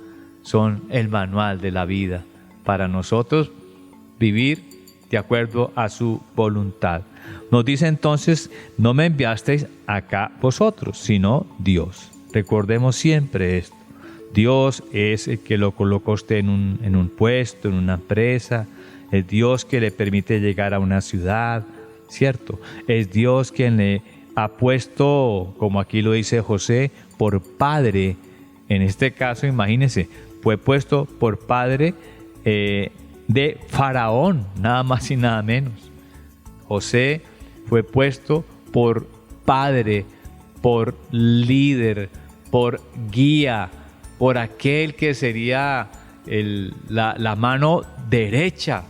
son el manual de la vida para nosotros vivir de acuerdo a su voluntad. Nos dice entonces, no me enviasteis acá vosotros, sino Dios. Recordemos siempre esto. Dios es el que lo colocó usted en un puesto, en una empresa. Es Dios que le permite llegar a una ciudad, ¿cierto? Es Dios quien le ha puesto, como aquí lo dice José, por padre. En este caso, imagínense, fue puesto por padre de Faraón, nada más y nada menos. José fue puesto por padre, por líder, por guía, por aquel que sería la mano derecha,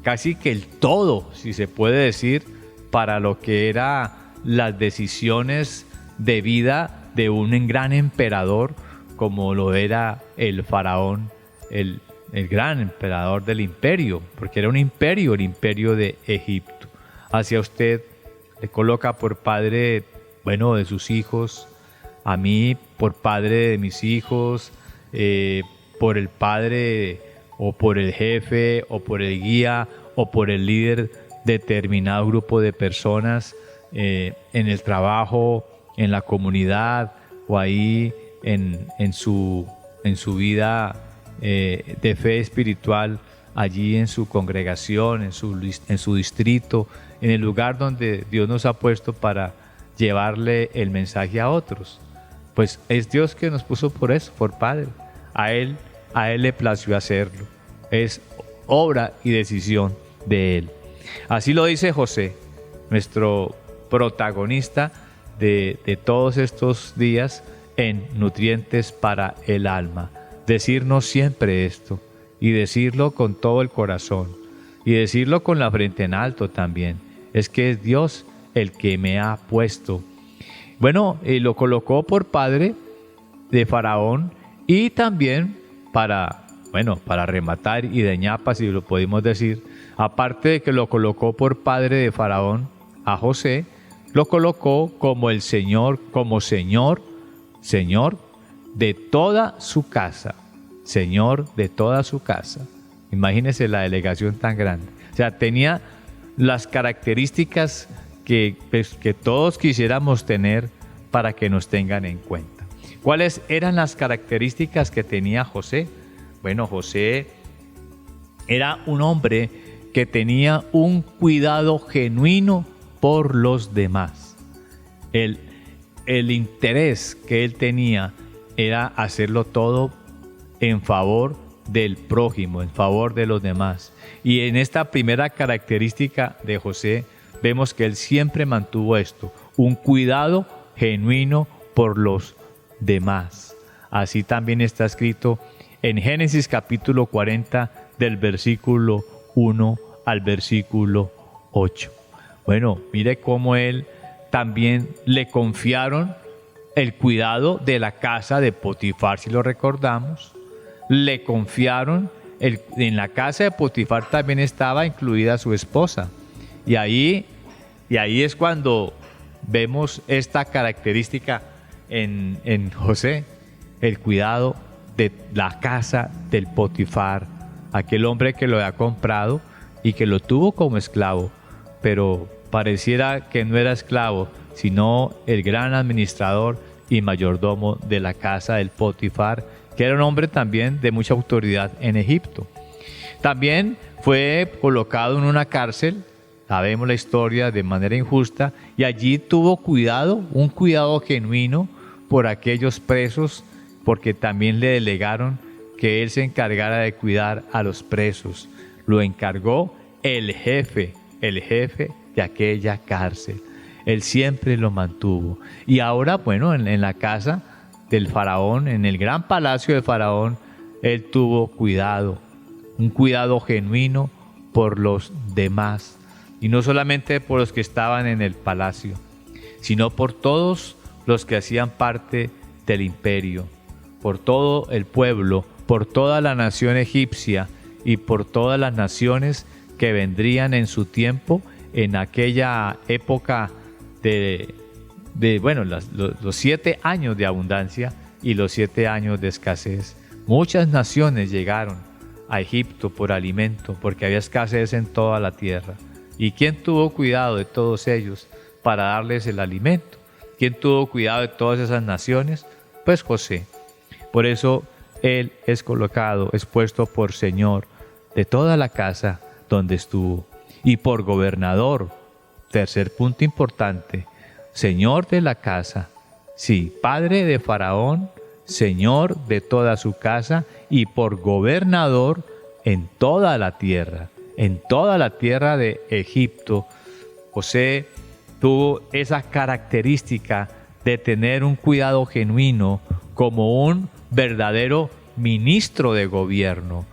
casi que el todo, si se puede decir, para lo que eran las decisiones de vida de un gran emperador como lo era el faraón, el gran emperador del imperio, porque era un imperio, el imperio de Egipto. Hacia usted le coloca por padre, bueno, de sus hijos, a mí por padre de mis hijos, por el padre o por el jefe o por el guía o por el líder de determinado grupo de personas en el trabajo, en la comunidad o ahí en su vida de fe espiritual, allí en su congregación, en su distrito, en el lugar donde Dios nos ha puesto para llevarle el mensaje a otros. Pues es Dios que nos puso por eso, por Padre. A Él le plació hacerlo. Es obra y decisión de Él. Así lo dice José, nuestro protagonista de todos estos días en Nutrientes para el Alma. Decirnos siempre esto y decirlo con todo el corazón y decirlo con la frente en alto también. Es que es Dios el que me ha puesto. Bueno, lo colocó por padre de Faraón y también para rematar y de ñapa, si lo podemos decir, aparte de que lo colocó por padre de Faraón a José, lo colocó como el Señor, como Señor de toda su casa. Señor de toda su casa. Imagínense la delegación tan grande. O sea, tenía las características que todos quisiéramos tener para que nos tengan en cuenta. ¿Cuáles eran las características que tenía José? Bueno, José era un hombre que tenía un cuidado genuino por los demás. El interés que él tenía era hacerlo todo en favor del prójimo, en favor de los demás. Y en esta primera característica de José vemos que él siempre mantuvo esto, un cuidado genuino por los demás. Así también está escrito en Génesis capítulo 40 del versículo 1 al versículo 8. Bueno, mire cómo él también le confiaron el cuidado de la casa de Potifar, si lo recordamos. Le confiaron, en la casa de Potifar también estaba incluida su esposa. Y ahí es cuando vemos esta característica en José, el cuidado de la casa del Potifar, aquel hombre que lo había comprado y que lo tuvo como esclavo, pero pareciera que no era esclavo, sino el gran administrador y mayordomo de la casa del Potifar, que era un hombre también de mucha autoridad en Egipto. También fue colocado en una cárcel, sabemos la historia, de manera injusta, y allí tuvo cuidado, un cuidado genuino por aquellos presos, porque también le delegaron que él se encargara de cuidar a los presos. Lo encargó el jefe de aquella cárcel. Él siempre lo mantuvo. Y ahora, bueno, en la casa del faraón, en el gran palacio de Faraón, él tuvo cuidado, un cuidado genuino por los demás. Y no solamente por los que estaban en el palacio, sino por todos los que hacían parte del imperio, por todo el pueblo, por toda la nación egipcia y por todas las naciones que vendrían en su tiempo, en aquella época los 7 años de abundancia y los 7 años de escasez. Muchas naciones llegaron a Egipto por alimento, porque había escasez en toda la tierra. ¿Y quién tuvo cuidado de todos ellos para darles el alimento? ¿Quién tuvo cuidado de todas esas naciones? Pues José. Por eso él es colocado, es puesto por señor de toda la casa donde estuvo y por gobernador. Tercer punto importante, señor de la casa. Sí, padre de Faraón, señor de toda su casa y por gobernador en toda la tierra de Egipto. José tuvo esa característica de tener un cuidado genuino como un verdadero ministro de gobierno,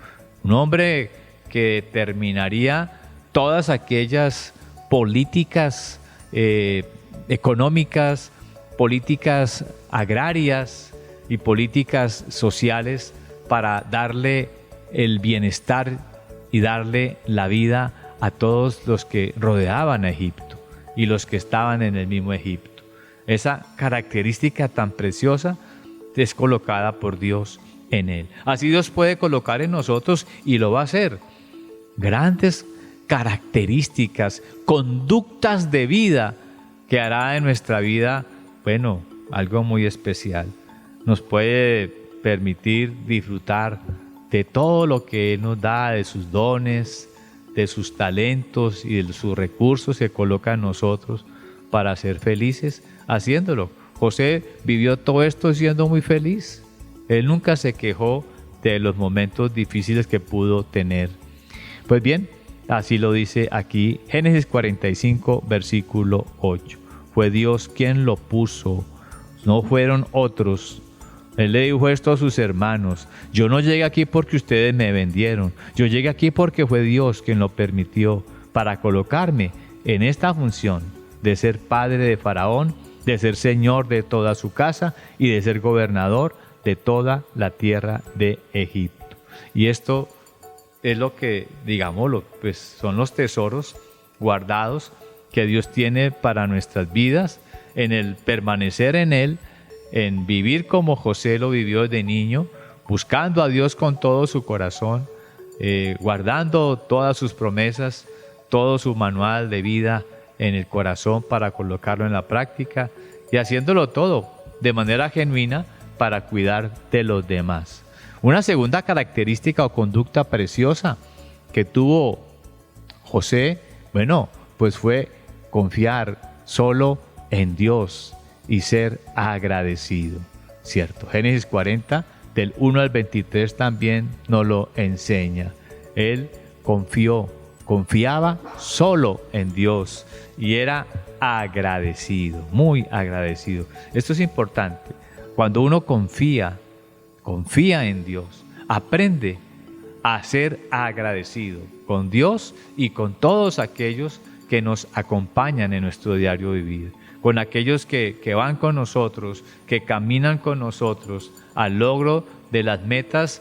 un hombre que determinaría todas aquellas políticas económicas, políticas agrarias y políticas sociales para darle el bienestar y darle la vida a todos los que rodeaban a Egipto y los que estaban en el mismo Egipto. Esa característica tan preciosa es colocada por Dios en él. Así Dios puede colocar en nosotros, y lo va a hacer, grandes características, conductas de vida que hará de nuestra vida, bueno, algo muy especial. Nos puede permitir disfrutar de todo lo que Él nos da, de sus dones, de sus talentos y de sus recursos que coloca en nosotros para ser felices haciéndolo. José vivió todo esto siendo muy feliz. Él nunca se quejó de los momentos difíciles que pudo tener. Pues bien, así lo dice aquí Génesis 45, versículo 8. Fue Dios quien lo puso, no fueron otros. Él le dijo esto a sus hermanos: yo no llegué aquí porque ustedes me vendieron, yo llegué aquí porque fue Dios quien lo permitió para colocarme en esta función de ser padre de Faraón, de ser señor de toda su casa y de ser gobernador de toda la tierra de Egipto. Y esto es lo que, digámoslo, pues son los tesoros guardados que Dios tiene para nuestras vidas, en el permanecer en Él, en vivir como José lo vivió desde niño, buscando a Dios con todo su corazón, guardando todas sus promesas, todo su manual de vida en el corazón para colocarlo en la práctica y haciéndolo todo de manera genuina para cuidar de los demás. Una segunda característica o conducta preciosa que tuvo José, bueno, pues fue confiar solo en Dios y ser agradecido, ¿cierto? Génesis 40, del 1 al 23 también nos lo enseña. Él confiaba solo en Dios y era agradecido, muy agradecido. Esto es importante. Cuando uno confía en Dios, aprende a ser agradecido con Dios y con todos aquellos que nos acompañan en nuestro diario vivir, con aquellos que van con nosotros, que caminan con nosotros al logro de las metas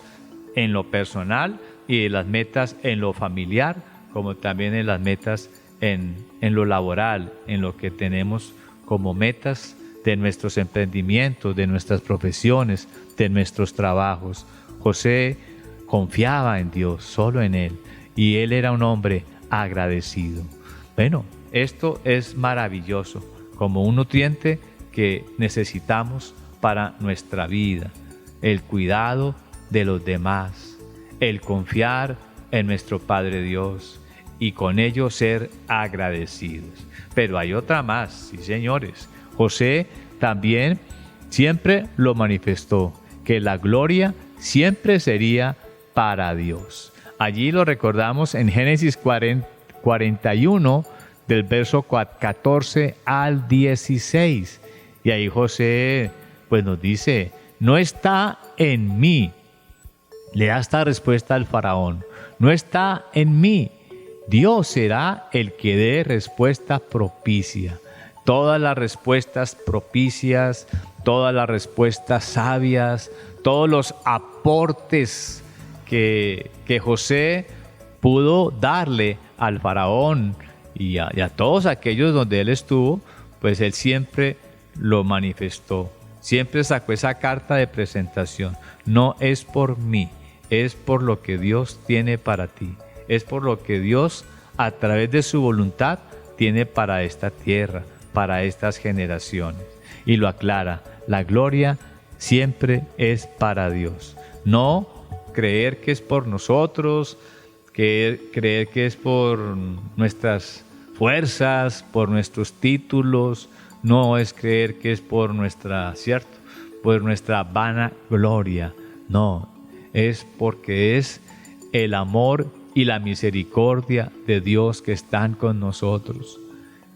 en lo personal y de las metas en lo familiar, como también en las metas en lo laboral, en lo que tenemos como metas de nuestros emprendimientos, de nuestras profesiones, de nuestros trabajos. José confiaba en Dios, solo en Él, y él era un hombre agradecido. Bueno, esto es maravilloso, como un nutriente que necesitamos para nuestra vida, el cuidado de los demás, el confiar en nuestro Padre Dios y con ello ser agradecidos. Pero hay otra más, sí señores. José también siempre lo manifestó, que la gloria siempre sería para Dios. Allí lo recordamos en Génesis 41, del verso 14 al 16. Y ahí José pues nos dice: no está en mí. Le da esta respuesta al faraón: no está en mí. Dios será el que dé respuesta propicia. Todas las respuestas propicias, todas las respuestas sabias, todos los aportes que José pudo darle al faraón y a todos aquellos donde él estuvo, pues él siempre lo manifestó. Siempre sacó esa carta de presentación. No es por mí, es por lo que Dios tiene para ti. Es por lo que Dios a través de su voluntad, tiene para esta tierra, para estas generaciones. Y lo aclara, la gloria siempre es para Dios. No creer que es por nosotros, creer que es por nuestras fuerzas, por nuestros títulos, no es creer que es por nuestra, ¿cierto? Por nuestra vana gloria. No, es porque es el amor y la misericordia de Dios que están con nosotros.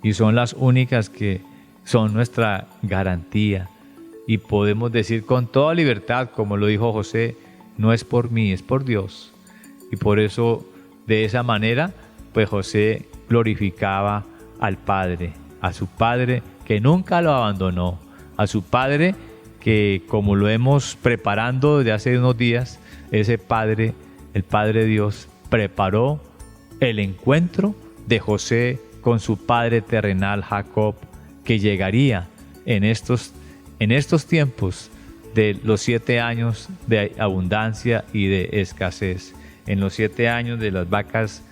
Y son las únicas que son nuestra garantía. Y podemos decir con toda libertad, como lo dijo José, no es por mí, es por Dios. Y por eso, de esa manera, pues José glorificaba al Padre, a su Padre que nunca lo abandonó, a su Padre que, como lo hemos preparando desde hace unos días, ese Padre, el Padre Dios, preparó el encuentro de José con su padre terrenal Jacob, que llegaría en estos tiempos de los 7 años de abundancia y de escasez, en los 7 años de las vacas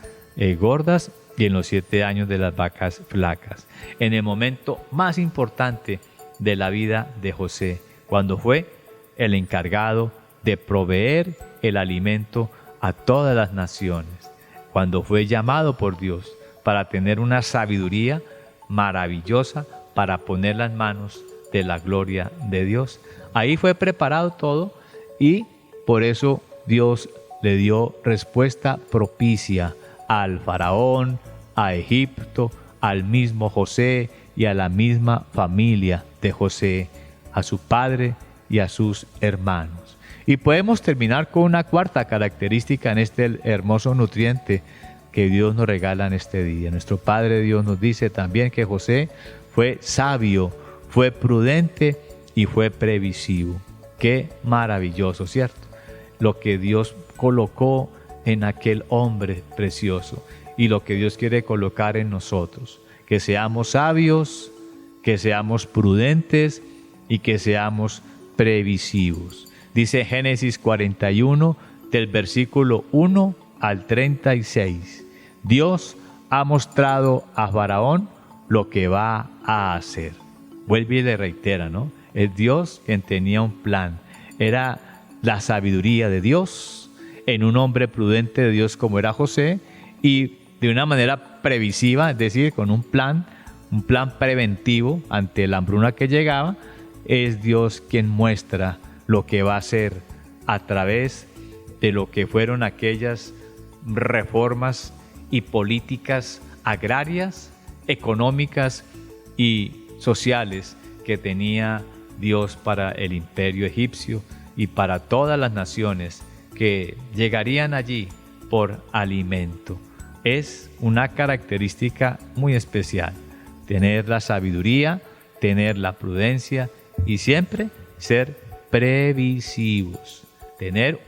gordas y en los 7 años de las vacas flacas, en el momento más importante de la vida de José, cuando fue el encargado de proveer el alimento a todas las naciones, cuando fue llamado por Dios para tener una sabiduría maravillosa para poner las manos de la gloria de Dios. Ahí fue preparado todo y por eso Dios le dio respuesta propicia al faraón, a Egipto, al mismo José y a la misma familia de José, a su padre y a sus hermanos. Y podemos terminar con una cuarta característica en este hermoso nutriente que Dios nos regala en este día. Nuestro Padre Dios nos dice también que José fue sabio, fue prudente y fue previsivo. Qué maravilloso, ¿cierto? Lo que Dios colocó en aquel hombre precioso y lo que Dios quiere colocar en nosotros. Que seamos sabios, que seamos prudentes y que seamos previsivos. Dice Génesis 41, del versículo 1 al 36. Dios ha mostrado a Faraón lo que va a hacer. Vuelve y le reitera, ¿no? Es Dios quien tenía un plan. Era la sabiduría de Dios en un hombre prudente de Dios como era José y de una manera previsiva, es decir, con un plan preventivo ante la hambruna que llegaba. Es Dios quien muestra lo que va a hacer a través de lo que fueron aquellas reformas y políticas agrarias, económicas y sociales que tenía Dios para el imperio egipcio y para todas las naciones que llegarían allí por alimento. Es una característica muy especial, tener la sabiduría, tener la prudencia y siempre ser previsivos, tener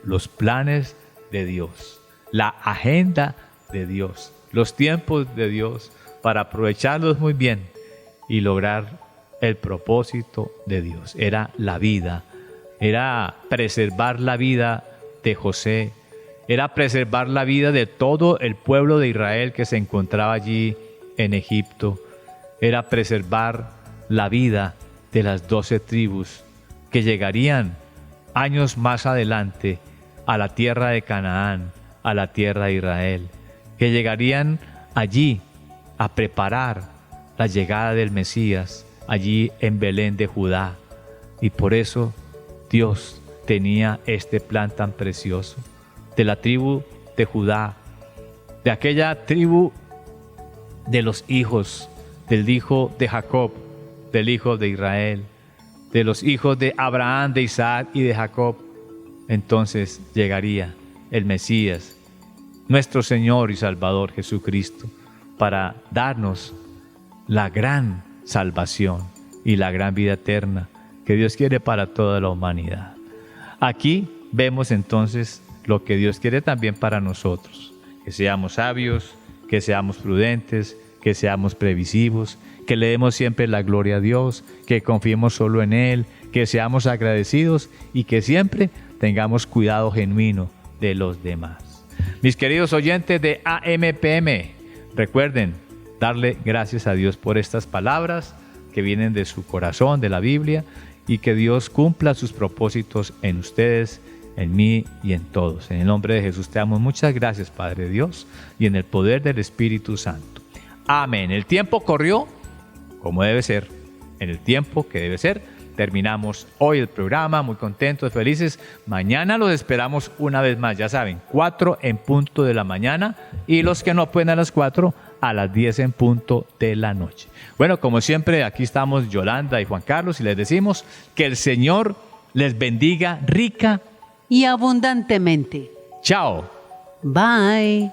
los planes de Dios, la agenda de Dios, los tiempos de Dios para aprovecharlos muy bien y lograr el propósito de Dios. Era la vida, era preservar la vida de José, era preservar la vida de todo el pueblo de Israel que se encontraba allí en Egipto, era preservar la vida de las 12 tribus que llegarían años más adelante a la tierra de Canaán, a la tierra de Israel, que llegarían allí a preparar la llegada del Mesías, allí en Belén de Judá. Y por eso Dios tenía este plan tan precioso de la tribu de Judá, de aquella tribu de los hijos, del hijo de Jacob, del hijo de Israel, de los hijos de Abraham, de Isaac y de Jacob. Entonces llegaría el Mesías, nuestro Señor y Salvador Jesucristo, para darnos la gran salvación y la gran vida eterna que Dios quiere para toda la humanidad. Aquí vemos entonces lo que Dios quiere también para nosotros, que seamos sabios, que seamos prudentes, que seamos previsivos, que le demos siempre la gloria a Dios, que confiemos solo en Él, que seamos agradecidos y que siempre tengamos cuidado genuino de los demás. Mis queridos oyentes de AMPM, recuerden darle gracias a Dios por estas palabras que vienen de su corazón, de la Biblia, y que Dios cumpla sus propósitos en ustedes, en mí y en todos. En el nombre de Jesús te damos muchas gracias, Padre Dios, y en el poder del Espíritu Santo. Amén. El tiempo corrió como debe ser, en el tiempo que debe ser. Terminamos hoy el programa, muy contentos, felices. Mañana los esperamos una vez más, ya saben, 4 en punto de la mañana, y los que no pueden a las 4, a las 10 en punto de la noche. Bueno, como siempre, aquí estamos Yolanda y Juan Carlos y les decimos que el Señor les bendiga rica y abundantemente. Chao. Bye.